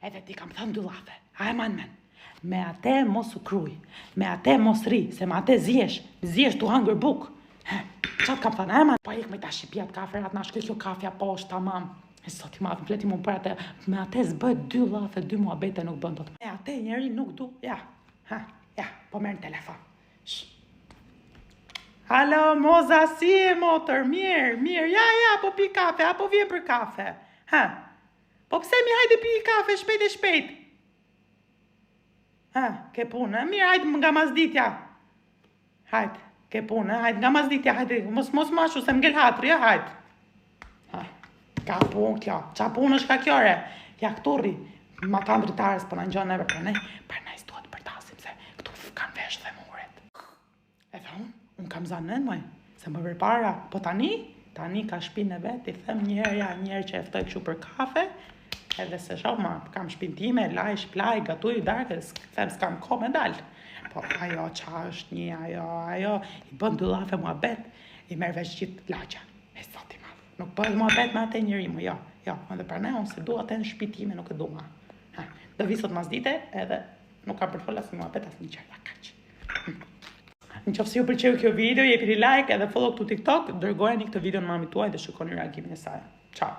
Edhe ti kam thënë 2 llafe. A e man men. Me atë mos u kruj, me atë mos ri, se me atë zjesh tu hangër buk. Qatë kam thënë, e man? Pa ik me ta shqipjat kafe, atë na shkoj kjo kafja poshtë, tamam. E sot i madhë, fleti mu për atë, me atë zbët 2 llafe, 2 muhabete nuk bën dot. Me atë njeri nuk du, ja, po merë në telefon. Halo, moza, si e motër, mirë, ja, po pi kafe, apo vjen për kafe, po pse mi hajde pi kafe, shpejt. Ke punë, mirë, hajde nga mazditja. Hajde, ke punë, hajde nga mazditja, hajde, mos mashu se m'gel hatri, hajde. Ka punë kjo, qa punë është ka kjore? Ja këturri, ma të andritarës për në njën neve për ne s'duhet të përtasim se këtu kanë vesh dhe muret. E dhe unë kam zanë moj, se më përpara, po tani ka shpinë e vetë, i them njerë që eftoj këshu për kafe, edhe se shoh ma, kam shpinë time, laj, shplaj, gatuj, darke, them s'kam ko me dalë. Po ajo qa është ajo, i bën 2 llafe mua bet, i merë veç gjithë lagja, e sot i madhë. Nuk bëhet mua bet me atë njëri mu, jo, edhe për ne, unë se du atë në shpitime, nuk e du ma. Do visot mas dite, edhe nuk kam përfolla se mua bet asë një qërë, kaq. Në qofë si ju përqeu kjo video, jepini like edhe follow këtu TikTok, dërgojeni këtë video në mami tuaj dhe shikoni reagimin e saj. Ciao!